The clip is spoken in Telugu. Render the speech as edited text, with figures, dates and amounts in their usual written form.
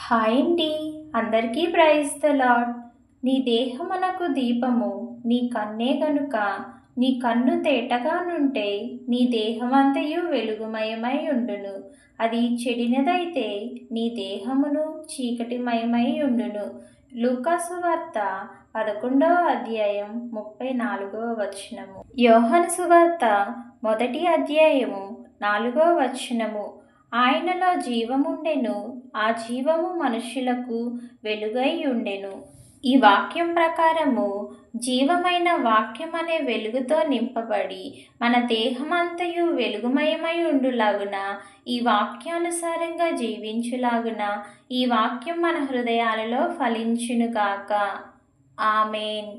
హాయ్ అండి. అందరికీ ప్రైజ్ ద లార్డ్. నీ దేహమునకు దీపము నీ కన్నే గనుక నీ కన్ను తేటగానుంటే నీ దేహమంతయు వెలుగుమయమై ఉండును. అది చెడినదైతే నీ దేహమును చీకటిమయమై ఉండును. లూకాసు వార్త 11వ అధ్యాయం 34వ వచనము. యోహాను సువార్త 1వ అధ్యాయము 4వ వచనము. ఆయనలో జీవముండెను, ఆ జీవము మనుష్యులకు వెలుగై ఉండెను. ఈ వాక్యం ప్రకారము జీవమైన వాక్యం అనే వెలుగుతో నింపబడి మన దేహమంతయు వెలుగుమయమై ఉండులాగున, ఈ వాక్యానుసారంగా జీవించులాగున ఈ వాక్యం మన హృదయాలలో ఫలించునుగాక. ఆమేన్.